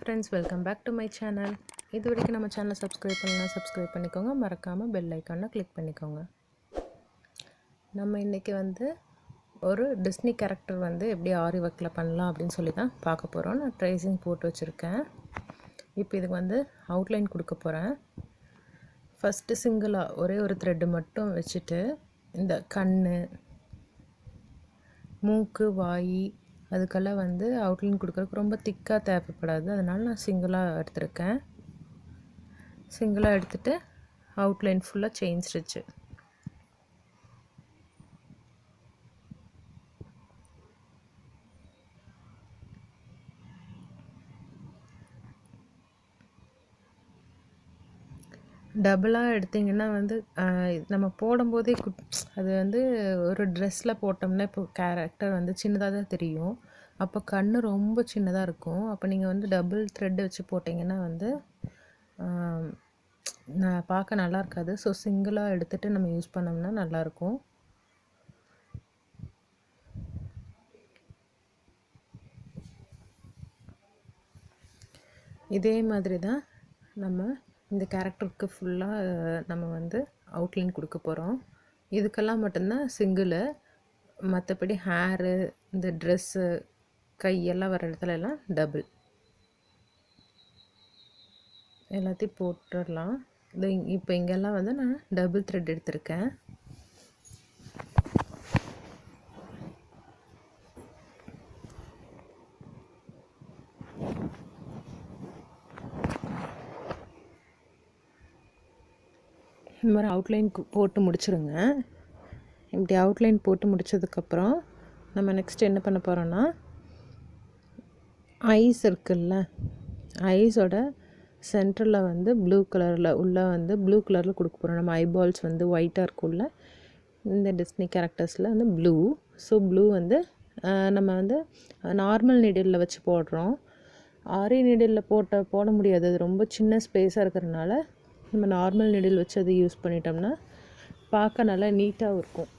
Friends, welcome back to my channel. இது வரைக்கும் நம்ம சேனலை சப்ஸ்கிரைப் பண்ணலாம், சப்ஸ்கிரைப் பண்ணிக்கோங்க. மறக்காமல் பெல் ஐக்கானை கிளிக் பண்ணிக்கோங்க. நம்ம இன்றைக்கி ஒரு டிஸ்னி கேரக்டர் எப்படி ஆரி ஒர்க்கில் பண்ணலாம் அப்படின்னு சொல்லி தான் பார்க்க போகிறோம். நான் ட்ரேசிங் போட்டு வச்சுருக்கேன். இப்போ இதுக்கு அவுட்லைன் கொடுக்க போகிறேன். ஃபஸ்ட்டு சிங்கிளாக ஒரே ஒரு த்ரெட்டு மட்டும் வச்சுட்டு இந்த கண், மூக்கு, வாய் அதுக்கெல்லாம் அவுட்லைன் கொடுக்குறதுக்கு ரொம்ப திக்காக தேவைப்படாது. அதனால் நான் சிங்கிளாக எடுத்திருக்கேன். சிங்கிளாக எடுத்துகிட்டு அவுட்லைன் ஃபுல்லாக செயின் ஸ்டிச்சு. டபுளாக எடுத்திங்கன்னா நம்ம போடும்போதே அது ஒரு ட்ரெஸ்ஸில் போட்டோம்னா இப்போ கேரக்டர் சின்னதாக தான் தெரியும். அப்போ கண் ரொம்ப சின்னதாக இருக்கும். அப்போ நீங்கள் டபுள் த்ரெட் வச்சு போட்டிங்கன்னா நான் பார்க்க நல்லா இருக்காது. ஸோ சிங்கிளாக எடுத்துகிட்டு நம்ம யூஸ் பண்ணோம்னா நல்லாயிருக்கும். இதே மாதிரி தான் நம்ம இந்த கேரக்டருக்கு ஃபுல்லாக நம்ம அவுட்லைன் கொடுக்க போகிறோம். இதுக்கெல்லாம் மட்டும்தான் சிங்கிளு. மற்றபடி ஹேரு, இந்த ட்ரெஸ்ஸு, கையெல்லாம் வர இடத்துல எல்லாம் டபுள். எல்லாத்தையும் போட்டுடலாம். இது இப்போ இங்கெல்லாம் நான் டபுள் த்ரெட் எடுத்திருக்கேன். இந்த மாதிரி அவுட்லைன் போட்டு முடிச்சுருங்க. இப்படி அவுட்லைன் போட்டு முடித்ததுக்கப்புறம் நம்ம நெக்ஸ்ட் என்ன பண்ண போகிறோன்னா, ஐஸ் இருக்குல்ல, ஐஸோட சென்டரில் ப்ளூ கலரில் உள்ள ப்ளூ கலரில் கொடுக்க போகிறோம். நம்ம ஐபால்ஸ் ஒயிட்டாக இருக்கும்ல, இந்த டிஸ்னி கேரக்டர்ஸில் ப்ளூ. ஸோ ப்ளூ நம்ம நார்மல் நீடிலில் வச்சு போடுறோம். ஆரி நீடிலில் போட முடியாது. அது ரொம்ப சின்ன ஸ்பேஸாக இருக்கிறதுனால நம்ம நார்மல் நீடில் வச்சு அதை யூஸ் பண்ணிட்டோம்னா பார்க்க நல்லா நீட்டாகவும் இருக்கும்.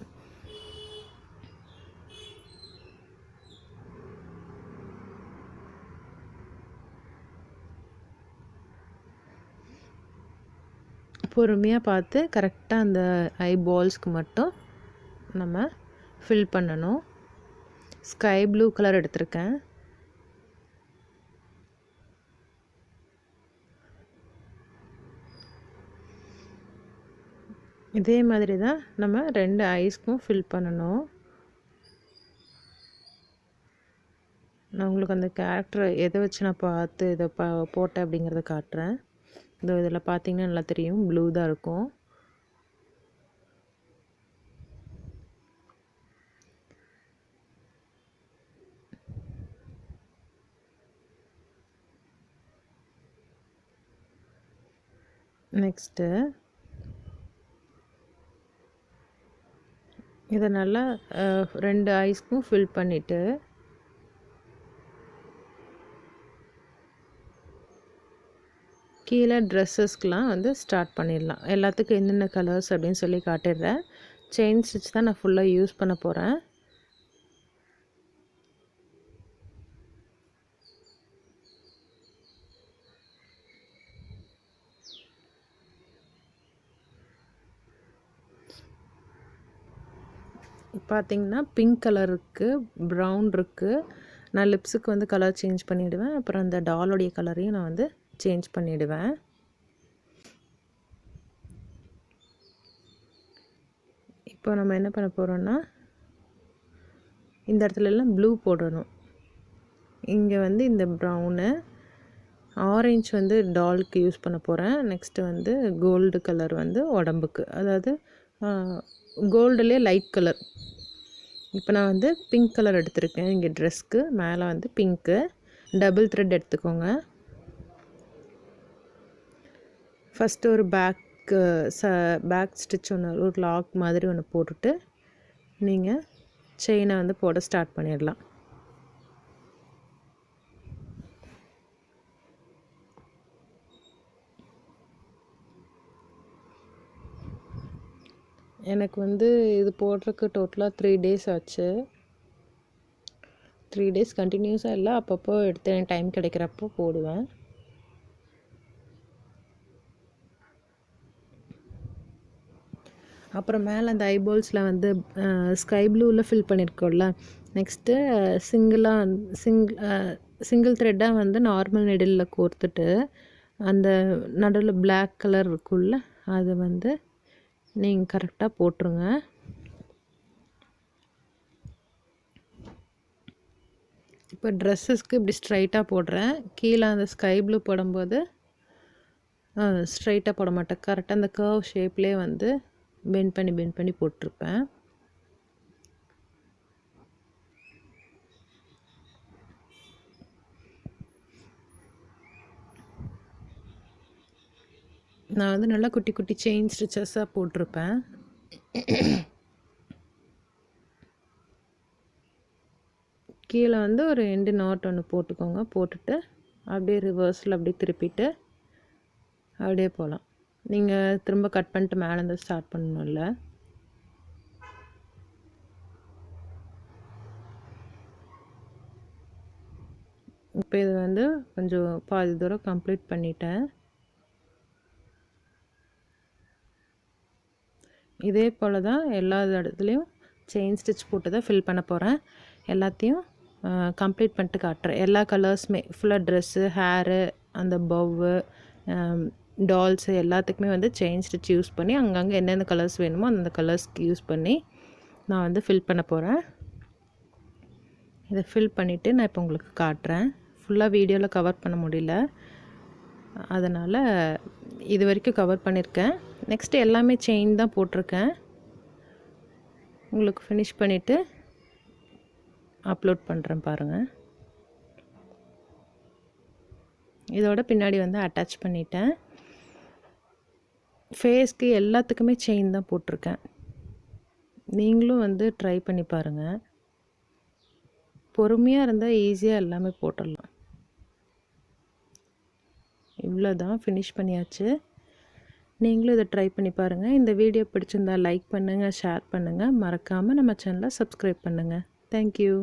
பொறுமையாக பார்த்து கரெக்டாக அந்த ஐபால்ஸ்க்கு மட்டும் நம்ம ஃபில் பண்ணணும். ஸ்கை ப்ளூ கலர் எடுத்திருக்கேன். இதே மாதிரி தான் நம்ம 2 ஐஸ்க்கும் ஃபில் பண்ணணும். நான் உங்களுக்கு அந்த கேரக்டர் எதை வச்சு நான் பார்த்து இதை போட்டேன் அப்படிங்கிறத காட்டுறேன். இதில் பார்த்தீங்கன்னா நல்லா தெரியும், ப்ளூ தான் இருக்கும். நெக்ஸ்ட்டு இதை நல்லா 2 ஐஸ்க்கும் ஃபில் பண்ணிவிட்டு கீழே ட்ரெஸ்ஸஸ்க்கெலாம் ஸ்டார்ட் பண்ணிடலாம். எல்லாத்துக்கும் என்னென்ன கலர்ஸ் அப்படின்னு சொல்லி காட்டிடுறேன். செயின் ஸ்டிச் தான் நான் ஃபுல்லாக யூஸ் பண்ண போகிறேன். பார்த்திங்கன்னா பிங்க் கலர் இருக்குது, ப்ரௌன் இருக்குது. நான் லிப்ஸுக்கு கலர் சேஞ்ச் பண்ணிவிடுவேன். அப்புறம் அந்த டாலோடைய கலரையும் நான் சேஞ்ச் பண்ணிவிடுவேன். இப்போ நம்ம என்ன பண்ண போகிறோன்னா, இந்த இடத்துலலாம் ப்ளூ போடணும். இங்கே இந்த ப்ரௌனு, ஆரஞ்சு டாலுக்கு யூஸ் பண்ண போகிறேன். நெக்ஸ்ட்டு கோல்டு கலர் உடம்புக்கு, அதாவது கோல்டுலேயே லைட் கலர். இப்போ நான் பிங்க் கலர் எடுத்திருக்கேன். இங்கே ட்ரெஸ்க்கு மேலே பிங்க்கு. டபுள் த்ரெட் எடுத்துக்கோங்க. ஃபஸ்ட்டு ஒரு பேக் ஸ்டிச் ஒரு லாக் மாதிரி ஒன்று போட்டுட்டு நீங்கள் செயினை போட ஸ்டார்ட் பண்ணிடலாம். எனக்கு இது போடுறதுக்கு டோட்டலாக 3 days ஆச்சு. 3 days கண்டினியூஸாக இல்லை, அப்பப்போ எடுத்து டைம் கிடைக்கிறப்போ போடுவேன். அப்புறம் மேலே அந்த ஐபால்ஸில் வந்து ஸ்கை ப்ளூவில் ஃபில் பண்ணியிருக்கோம்ல. நெக்ஸ்ட்டு சிங்கிள் த்ரெட்டாக வந்து நார்மல் நெடிலில் கோர்த்துட்டு அந்த நடுவில் பிளாக் கலர் இருக்குல்ல அதை வந்து நீங்கள் கரெக்டாக போட்டுருங்க. இப்போ ட்ரெஸ்ஸஸ்க்கு இப்படி ஸ்ட்ரைட்டாக போடுறேன். கீழே அந்த ஸ்கை ப்ளூ போடும்போது ஸ்ட்ரைட்டாக போட மாட்டேன், கரெக்டாக அந்த கர்வ் ஷேப்லேயே வந்து பெண்ட் பண்ணி போட்டிருப்பேன். நான் வந்து நல்லா குட்டி குட்டி செயின் ஸ்டிச்சஸாக போட்டிருப்பேன். கீழே வந்து ஒரு எண்டு நாட் ஒன்று போட்டுக்கோங்க. போட்டுட்டு அப்படியே ரிவர்ஸில் அப்படியே திருப்பிட்டு அப்படியே போகலாம். நீங்கள் திரும்ப கட் பண்ணிட்டு மேலேருந்து ஸ்டார்ட் பண்ணணும்ல. இப்போ இது வந்து கொஞ்சம் பாதி தூரம் கம்ப்ளீட் பண்ணிட்டேன். இதே போல் தான் எல்லா இடத்துலையும் செயின் ஸ்டிச் போட்டு தான் ஃபில் பண்ண போகிறேன். எல்லாத்தையும் கம்ப்ளீட் பண்ணிட்டு காட்டுறேன். எல்லா கலர்ஸுமே ஃபுல்லாக ட்ரெஸ்ஸு, ஹேரு, அந்த பவ்வு, டால்ஸு எல்லாத்துக்குமே வந்து செயின் ஸ்டிச் யூஸ் பண்ணி அங்கங்கே என்னென்ன கலர்ஸ் வேணுமோ அந்த கலர்ஸ்க்கு யூஸ் பண்ணி நான் வந்து ஃபில் பண்ண போகிறேன். இதை ஃபில் பண்ணிவிட்டு நான் இப்போ உங்களுக்கு காட்டுறேன். ஃபுல்லாக வீடியோவில் கவர் பண்ண முடியல, அதனால் இது வரைக்கும் கவர் பண்ணியிருக்கேன். நெக்ஸ்ட்டு எல்லாமே செயின் தான் போட்டிருக்கேன். உங்களுக்கு ஃபினிஷ் பண்ணிவிட்டு அப்லோட் பண்ணுறேன் பாருங்கள். இதோட பின்னாடி வந்து அட்டாச் பண்ணிட்டேன். ஃபேஸ்க்கு எல்லாத்துக்குமே செயின் தான் போட்டிருக்கேன். நீங்களும் வந்து ட்ரை பண்ணி பாருங்கள். பொறுமையாக இருந்தால் ஈஸியாக எல்லாமே போட்டுடலாம். இவ்வளோ தான், ஃபினிஷ் பண்ணியாச்சு. நீங்களும் இதை ட்ரை பண்ணி பாருங்கள். இந்த வீடியோ பிடிச்சிருந்தால் லைக் பண்ணுங்கள், ஷேர் பண்ணுங்கள். மறக்காமல் நம்ம சேனலை சப்ஸ்கிரைப் பண்ணுங்கள். தேங்க்யூ.